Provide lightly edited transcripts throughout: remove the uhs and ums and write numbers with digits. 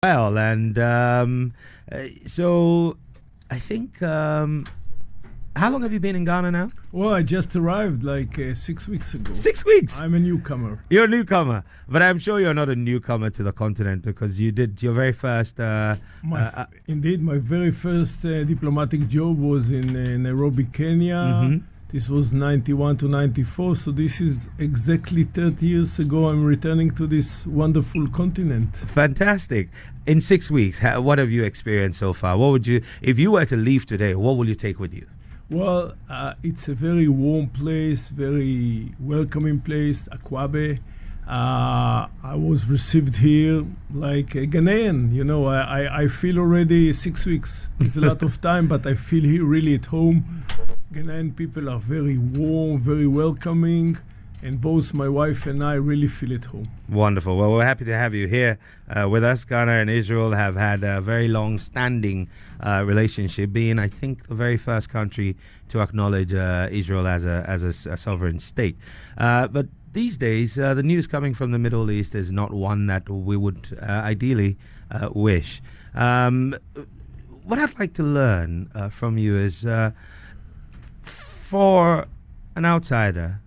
Well, and so I think, how long have you been in Ghana now? Well, I just arrived like 6 weeks ago. 6 weeks? I'm a newcomer. You're a newcomer, but I'm sure you're not a newcomer to the continent because you did your very first... Indeed, my very first diplomatic job was in Nairobi, Kenya. This was 91 to 94, so this is exactly 30 years ago. I'm returning to this wonderful continent. Fantastic. In 6 weeks, what have you experienced so far? What would you, if you were to leave today, what will you take with you? Well, it's a very warm place, very welcoming place, Akwabe. I was received here like a Ghanaian. You know, I feel already 6 weeks. It's a lot of time, but I feel here really at home. Ghanaian people are very warm, very welcoming, and both my wife and I really feel at home. Wonderful. Well, we're happy to have you here with us. Ghana and Israel have had a very long-standing relationship, being, I think, the very first country to acknowledge Israel as a sovereign state. But these days, the news coming from the Middle East is not one that we would ideally wish. What I'd like to learn from you is, for an outsider,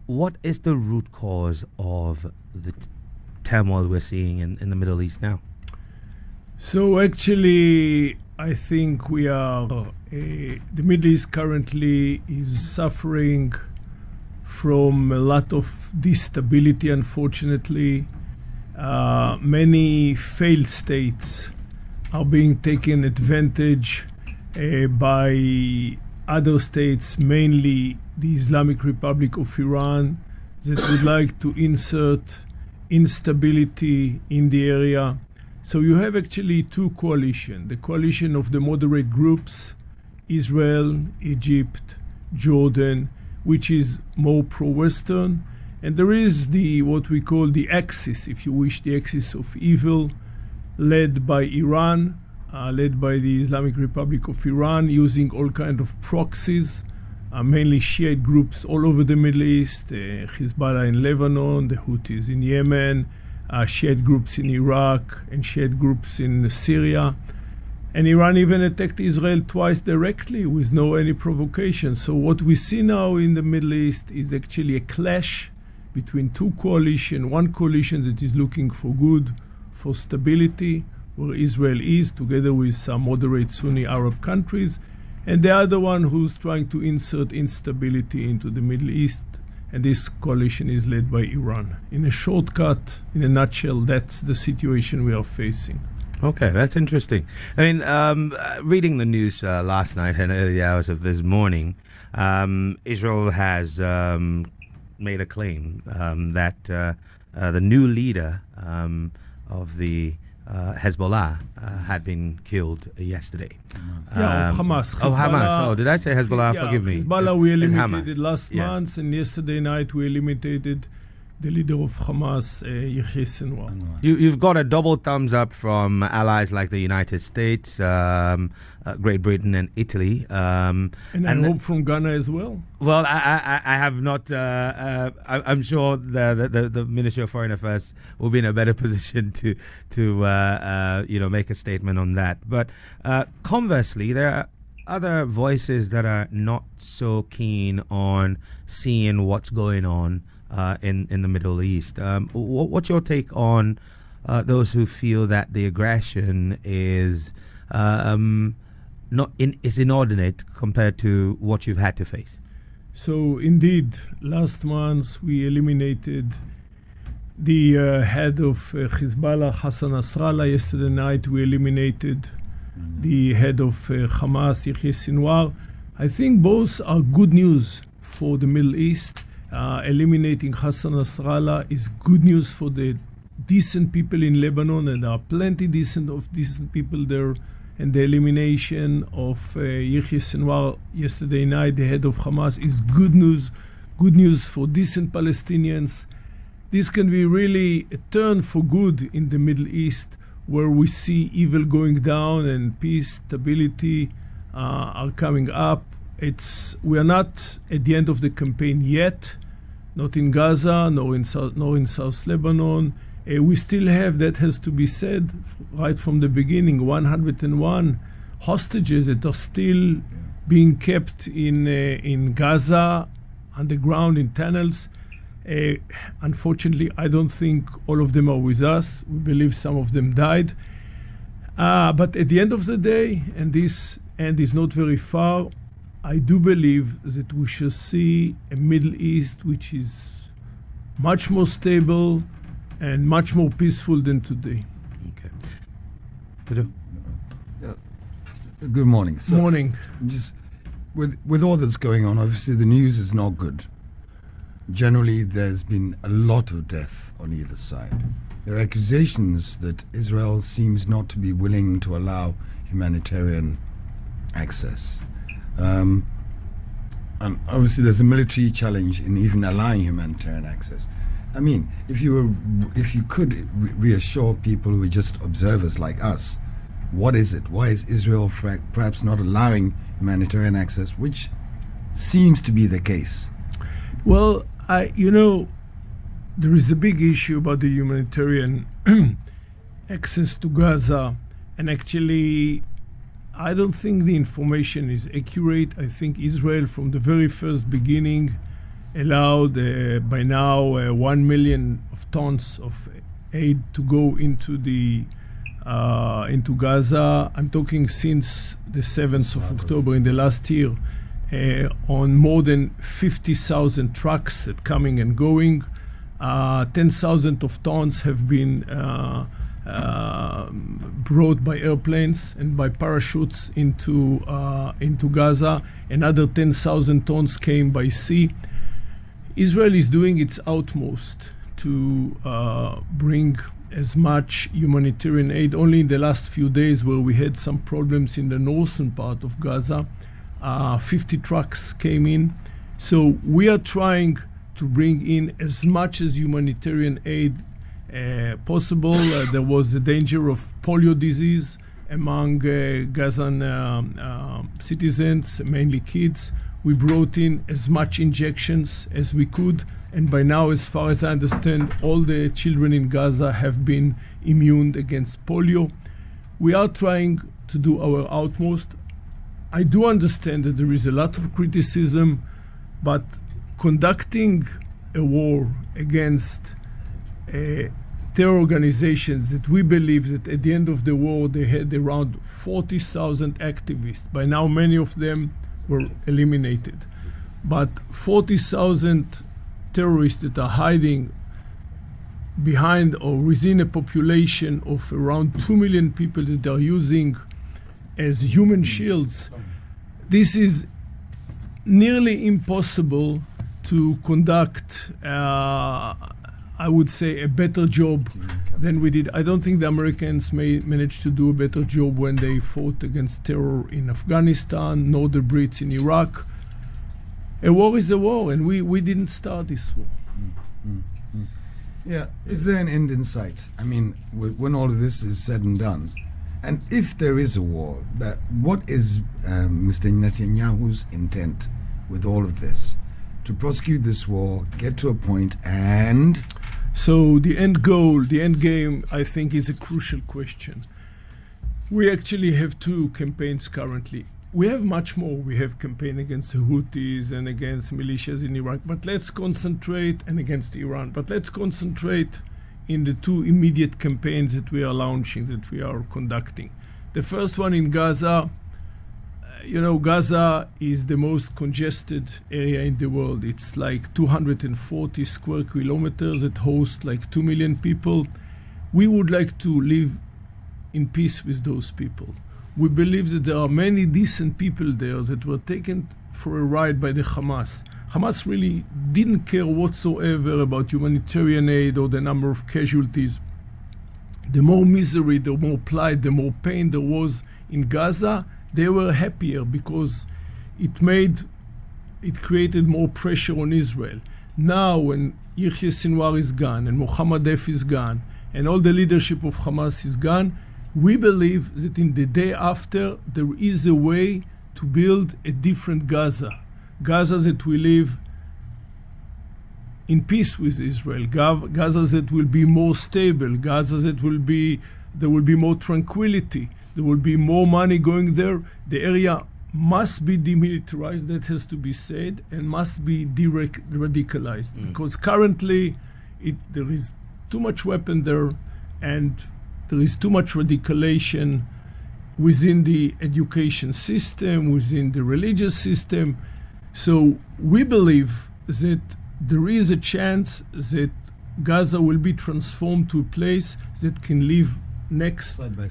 what is the root cause of the turmoil we're seeing in the Middle East now? So actually, I think we are, the Middle East currently is suffering from a lot of instability, unfortunately. Many failed states are being taken advantage by other states, mainly the Islamic Republic of Iran, that would like to insert instability in the area. So you have actually two coalitions. The coalition of the moderate groups, Israel, Egypt, Jordan, which is more pro-Western. And there is the what we call the axis, if you wish, the axis of evil, led by Iran, led by the Islamic Republic of Iran, using all kinds of proxies, mainly Shiite groups all over the Middle East, Hezbollah in Lebanon, the Houthis in Yemen, Shiite groups in Iraq, and Shiite groups in Syria. And Iran even attacked Israel twice directly with no any provocation. So what we see now in the Middle East is actually a clash between two coalitions. One coalition that is looking for good, for stability, where Israel is, together with some moderate Sunni Arab countries, and the other one who's trying to insert instability into the Middle East, and this coalition is led by Iran. In a shortcut, in a nutshell, that's the situation we are facing. Okay, that's interesting. I mean, reading the news last night and early hours of this morning, Israel has made a claim that the new leader of the Hezbollah had been killed yesterday. Of Hamas. Hamas. Oh, did I say Hezbollah? Yeah, forgive me. Hezbollah we eliminated last month, and yesterday night we eliminated the leader of Hamas, Yahya Sinwar. You've got a double thumbs up from allies like the United States, Great Britain, and Italy. And I hope from Ghana as well. Well, I have not. I'm sure the Ministry of Foreign Affairs will be in a better position to make a statement on that. But conversely, there are other voices that are not so keen on seeing what's going on in the Middle East. What's your take on those who feel that the aggression is is inordinate compared to what you've had to face? So indeed, last month we eliminated the head of Hezbollah, Hassan Nasrallah. Yesterday night we eliminated the head of Hamas, Yahya Sinwar. I think both are good news for the Middle East. Eliminating Hassan Nasrallah is good news for the decent people in Lebanon, and there are plenty decent people there. And the elimination of Yahya Sinwar yesterday night, the head of Hamas, is good news for decent Palestinians. This can be really a turn for good in the Middle East, where we see evil going down and peace, stability are coming up. We are not at the end of the campaign yet, not in Gaza, nor in South Lebanon. We still have, that has to be said right from the beginning, 101 hostages that are still being kept in Gaza, underground, in tunnels. Unfortunately, I don't think all of them are with us. We believe some of them died. But at the end of the day, and this end is not very far, I do believe that we shall see a Middle East which is much more stable and much more peaceful than today. Okay. Peter? Good morning. So Morning. just with all that's going on, obviously the news is not good. Generally, there's been a lot of death on either side. There are accusations that Israel seems not to be willing to allow humanitarian access. And obviously there's a military challenge in even allowing humanitarian access. I mean, if you could reassure people who are just observers like us, what is it? Why is Israel perhaps not allowing humanitarian access, which seems to be the case? Well, there is a big issue about the humanitarian access to Gaza, and actually I don't think the information is accurate. I think Israel from the very first beginning allowed by now 1 million of tons of aid to go into Gaza. I'm talking since the 7th of October in the last year, on more than 50,000 trucks that coming and going. 10,000 of tons have been brought by airplanes and by parachutes into Gaza. Another 10,000 tons came by sea. Israel is doing its utmost to bring as much humanitarian aid. Only in the last few days, where we had some problems in the northern part of Gaza, 50 trucks came in. So we are trying to bring in as much as humanitarian aid possible. There was the danger of polio disease among Gazan citizens, mainly kids. We brought in as much injections as we could, and by now, as far as I understand, all the children in Gaza have been immune against polio. We are trying to do our utmost. I do understand that there is a lot of criticism, but conducting a war against terror organizations that we believe that at the end of the war they had around 40,000 activists. By now many of them were eliminated. But 40,000 terrorists that are hiding behind or within a population of around 2 million people that are using as human shields, this is nearly impossible to conduct, I would say, a better job than we did. I don't think the Americans managed to do a better job when they fought against terror in Afghanistan, nor the Brits in Iraq. A war is a war, and we didn't start this war. Yeah, is there an end in sight? I mean, when all of this is said and done, and if there is a war, what is Mr. Netanyahu's intent with all of this? To prosecute this war, get to a point, and... So the end goal, the end game, I think is a crucial question. We actually have two campaigns currently. We have much more. We have campaign against the Houthis and against militias in Iraq, but let's concentrate, and against Iran, but let's concentrate in the two immediate campaigns that we are launching, that we are conducting. The first one in Gaza. Gaza is the most congested area in the world. It's like 240 square kilometers. It hosts like 2 million people. We would like to live in peace with those people. We believe that there are many decent people there that were taken for a ride by the Hamas. Hamas really didn't care whatsoever about humanitarian aid or the number of casualties. The more misery, the more plight, the more pain there was in Gaza, they were happier because it created more pressure on Israel. Now, when Yahya Sinwar is gone and Mohammed Def is gone and all the leadership of Hamas is gone, we believe that in the day after there is a way to build a different Gaza. Gaza that we live in peace with Israel, Gaza that will be more stable, Gaza that there will be more tranquility, there will be more money going there. The area must be demilitarized, that has to be said, and must be radicalized. Because currently there is too much weapon there, and there is too much radicalization within the education system, within the religious system. So we believe that there is a chance that Gaza will be transformed to a place that can live side by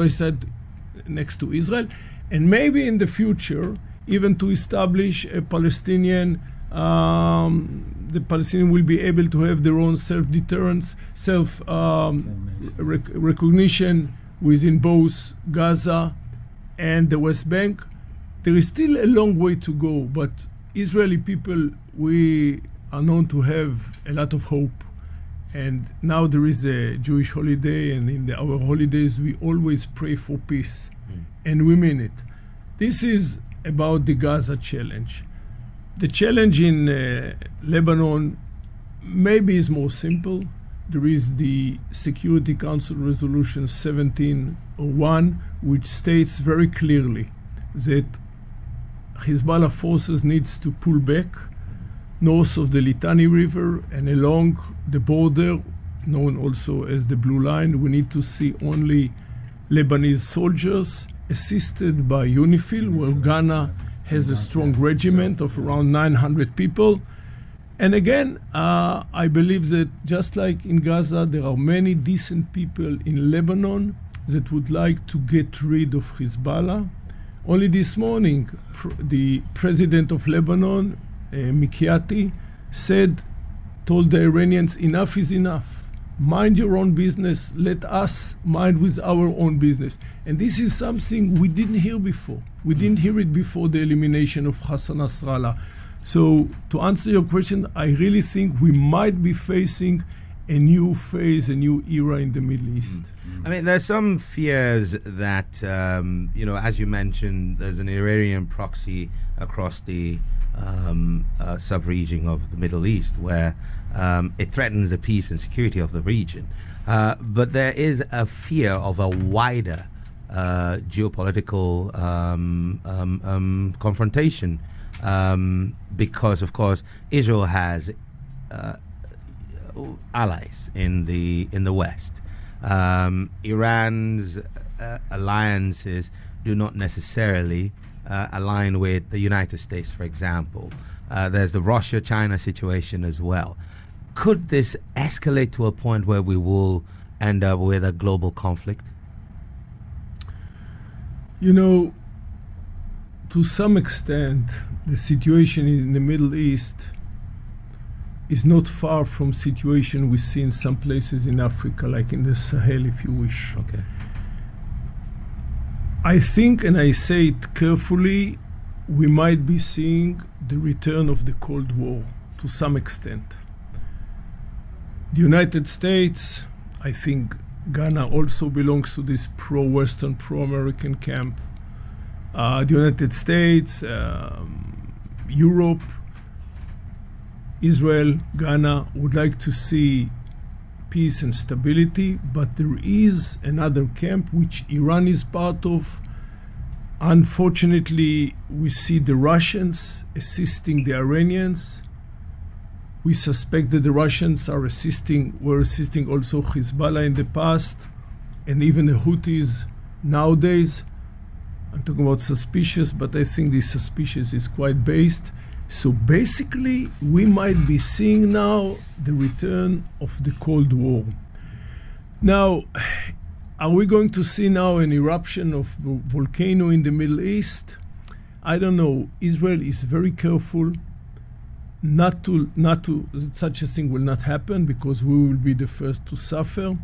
side next to Israel, and maybe in the future even to establish a Palestinian, the Palestinians will be able to have their own self-deterrence, recognition within both Gaza and the West Bank. There is still a long way to go, but Israeli people, we are known to have a lot of hope. And now there is a Jewish holiday, and in our holidays we always pray for peace, and we mean it. This is about the Gaza challenge. The challenge in Lebanon maybe is more simple. There is the Security Council Resolution 1701, which states very clearly that Hezbollah forces needs to pull back north of the Litani River and along the border, known also as the Blue Line. We need to see only Lebanese soldiers assisted by UNIFIL, where Ghana has a strong regiment of around 900 people. And again, I believe that just like in Gaza, there are many decent people in Lebanon that would like to get rid of Hezbollah. Only this morning, the president of Lebanon, Mikati, told the Iranians, enough is enough. Mind your own business. Let us mind with our own business. And this is something we didn't hear before. We didn't hear it before the elimination of Hassan Nasrallah. So to answer your question, I really think we might be facing a new phase, a new era in the Middle East. I mean, there's some fears that, as you mentioned, there's an Iranian proxy across the sub-region of the Middle East where it threatens the peace and security of the region. But there is a fear of a wider geopolitical confrontation because, of course, Israel has allies in the West. Iran's alliances do not necessarily align with the United States, for example. There's the Russia-China situation as well. Could this escalate to a point where we will end up with a global conflict? To some extent, the situation in the Middle East is not far from situation we see in some places in Africa, like in the Sahel, if you wish. Okay. I think, and I say it carefully, we might be seeing the return of the Cold War to some extent. The United States, I think Ghana also belongs to this pro-Western, pro-American camp. The United States, Europe, Israel, Ghana would like to see peace and stability, but there is another camp which Iran is part of. Unfortunately, we see the Russians assisting the Iranians. We suspect that the Russians were assisting also Hezbollah in the past, and even the Houthis nowadays. I'm talking about suspicious, but I think this suspicious is quite based. So basically, we might be seeing now the return of the Cold War. Now, are we going to see now an eruption of a volcano in the Middle East? I don't know. Israel is very careful not to such a thing will not happen, because we will be the first to suffer.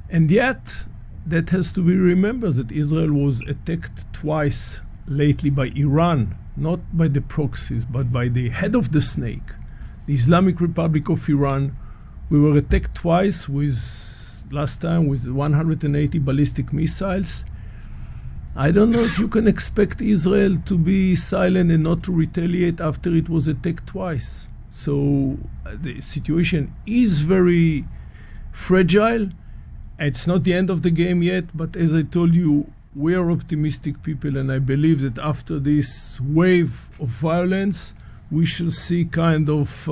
And yet, that has to be remembered that Israel was attacked twice lately by Iran, not by the proxies, but by the head of the snake, the Islamic Republic of Iran. We were attacked twice, last time with 180 ballistic missiles. I don't know if you can expect Israel to be silent and not to retaliate after it was attacked twice. So the situation is very fragile. It's not the end of the game yet, but as I told you, we are optimistic people, and I believe that after this wave of violence, we shall see kind of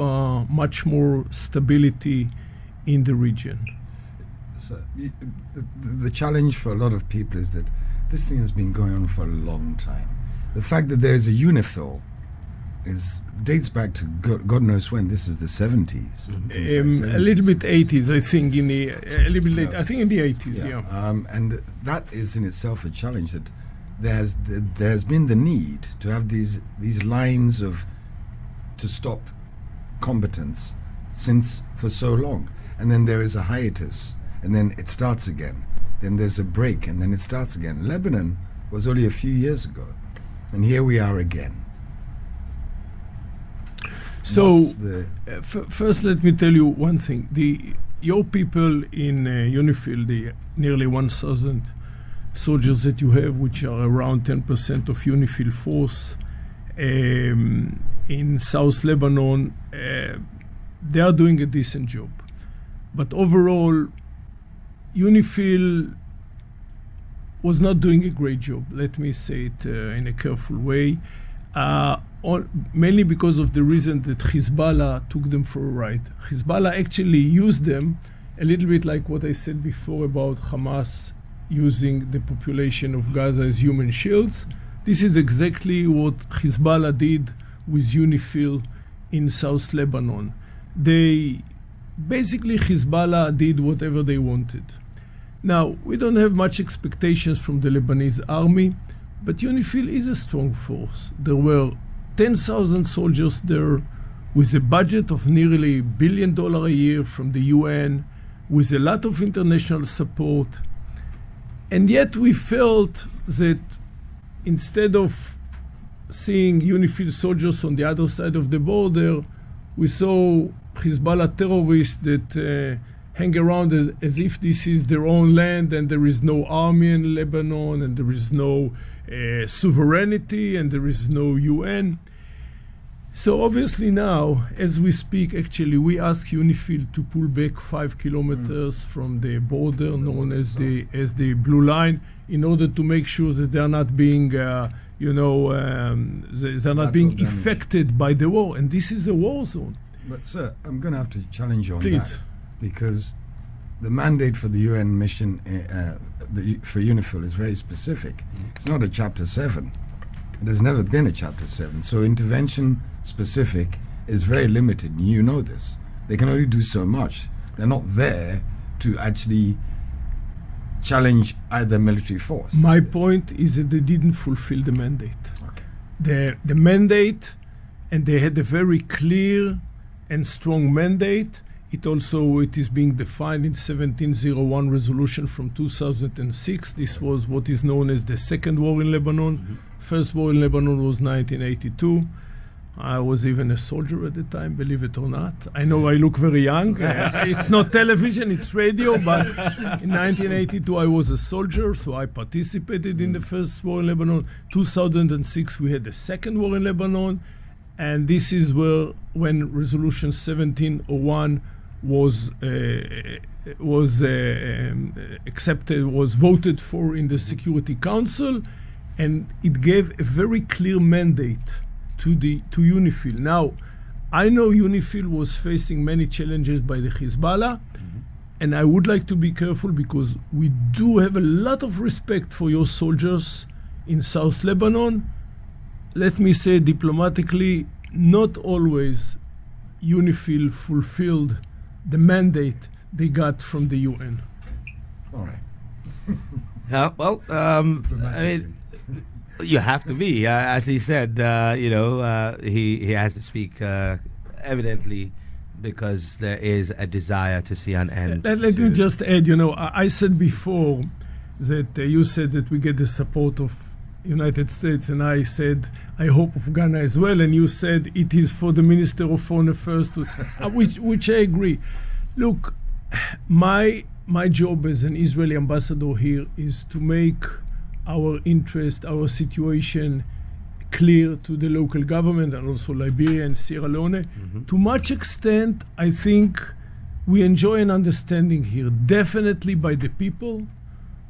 much more stability in the region. So the challenge for a lot of people is that this thing has been going on for a long time. The fact that there is a UNIFIL dates back to God knows when. This is the 70s. A little bit 80s, I think. A little bit late. I think in the 80s. Yeah. And that is in itself a challenge. That there's been the need to have these lines to stop combatants for so long, and then there is a hiatus, and then it starts again. Then there's a break, and then it starts again. Lebanon was only a few years ago, and here we are again. So, first let me tell you one thing. Your people in UNIFIL, the nearly 1,000 soldiers that you have, which are around 10% of UNIFIL force in South Lebanon, they are doing a decent job. But overall, UNIFIL was not doing a great job. Let me say it in a careful way. Mainly because of the reason that Hezbollah took them for a ride. Hezbollah actually used them a little bit like what I said before about Hamas using the population of Gaza as human shields. This is exactly what Hezbollah did with UNIFIL in South Lebanon. Basically Hezbollah did whatever they wanted. Now, we don't have much expectations from the Lebanese army, but UNIFIL is a strong force. There were 10,000 soldiers there with a budget of nearly $1 billion a year from the UN, with a lot of international support. And yet we felt that instead of seeing UNIFIL soldiers on the other side of the border, we saw Hezbollah terrorists that hang around as if this is their own land and there is no army in Lebanon and there is no sovereignty and there is no UN. So obviously now, as we speak, actually, we ask UNIFIL to pull back 5 kilometers from the border known as the Blue Line, in order to make sure that they are not being, they are not being affected by the war. And this is a war zone. But sir, I'm going to have to challenge you on Please. that, because the mandate for the UN mission for UNIFIL is very specific. It's not a Chapter 7. There's never been a Chapter 7. So intervention specific is very limited. And you know this. They can only do so much. They're not there to actually challenge either military force. My point is that they didn't fulfill the mandate. Okay. The mandate, and they had a very clear and strong mandate. It is being defined in 1701 resolution from 2006. This was what is known as the second war in Lebanon. First war in Lebanon was 1982. I was even a soldier at the time, believe it or not. I know I look very young. It's not television, it's radio, but in 1982 I was a soldier, so I participated in the first war in Lebanon. 2006 we had the second war in Lebanon, and this is when Resolution 1701 was accepted, was voted for in the Security Council, and it gave a very clear mandate to UNIFIL. Now, I know UNIFIL was facing many challenges by the Hezbollah, and I would like to be careful because we do have a lot of respect for your soldiers in South Lebanon. Let me say diplomatically, not always UNIFIL fulfilled the mandate they got from the UN. All right. Well, I mean, you have to be, as he said. He has to speak evidently because there is a desire to see an end. Let me just add. I said before that you said that we get the support of United States, and I said I hope of Ghana as well, and you said it is for the Minister of Foreign Affairs to, which I agree. Look, my job as an Israeli ambassador here is to make our interest, our situation clear to the local government and also Liberia and Sierra Leone. To much extent, I think we enjoy an understanding here, definitely by the people.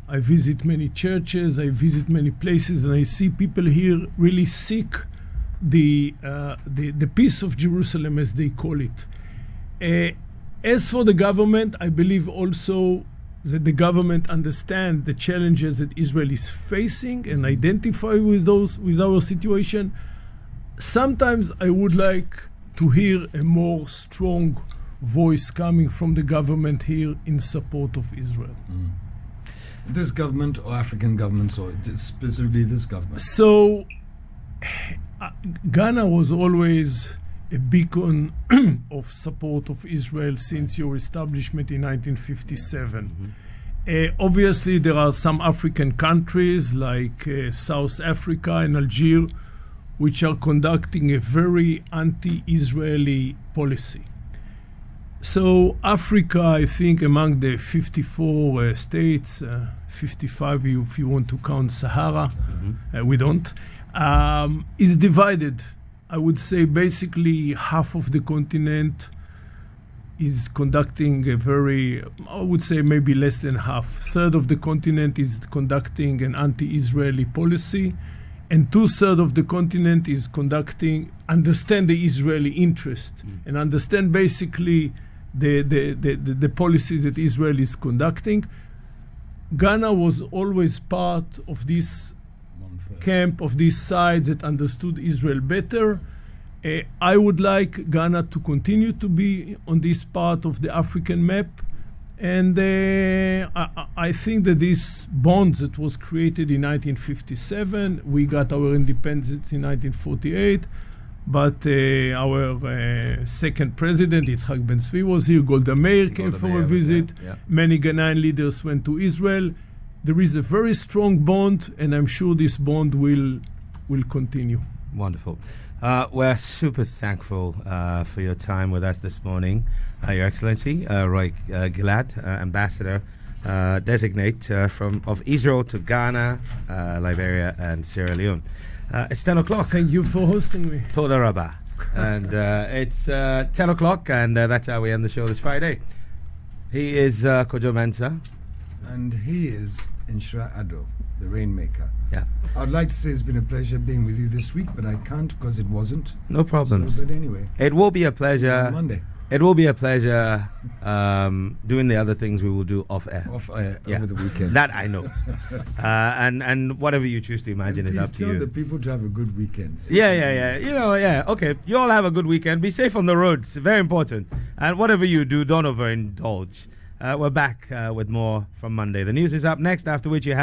I visit many churches, I visit many places, and I see people here really seek the peace of Jerusalem, as they call it. As for the government, I believe also that the government understands the challenges that Israel is facing and identify with our situation. Sometimes I would like to hear a more strong voice coming from the government here in support of Israel. This government or African governments, or specifically this government? So Ghana was always a beacon of support of Israel since your establishment in 1957. Obviously, there are some African countries like South Africa and Algeria, which are conducting a very anti-Israeli policy. So Africa, I think, among the 54 states, 55 if you want to count Sahara, we don't, is divided. I would say basically half of the continent is conducting a very, I would say maybe less than half. Third of the continent is conducting an anti-Israeli policy, and 2/3 of the continent is understand the Israeli interest and understand basically the policies that Israel is conducting. Ghana was always part of this camp, of this side that understood Israel better. I would like Ghana to continue to be on this part of the African map. And I think that this bond that was created in 1957, we got our independence in 1948, but our second president, Yitzhak Ben Zvi, was here. Golda Meir came for a visit. Many Ghanaian leaders went to Israel. There is a very strong bond, and I'm sure this bond will continue. Wonderful. We're super thankful for your time with us this morning, Your Excellency, Roey Gilad, Ambassador-designate of Israel to Ghana, Liberia and Sierra Leone. It's 10 o'clock. Thank you for hosting me. Toda Rabba. And it's 10 o'clock, and that's how we end the show this Friday. He is Kojo Mensah. And he is Xtra the Rainmaker. Yeah. I'd like to say it's been a pleasure being with you this week, but I can't because it wasn't. No problem. So, but anyway. It will be a pleasure. On Monday. It will be a pleasure doing the other things we will do off air. Over the weekend. That I know. And whatever you choose to imagine is up to you. Tell the people to have a good weekend. Yeah. Okay. You all have a good weekend. Be safe on the roads. Very important. And whatever you do, don't overindulge. We're back with more from Monday. The news is up next, after which you have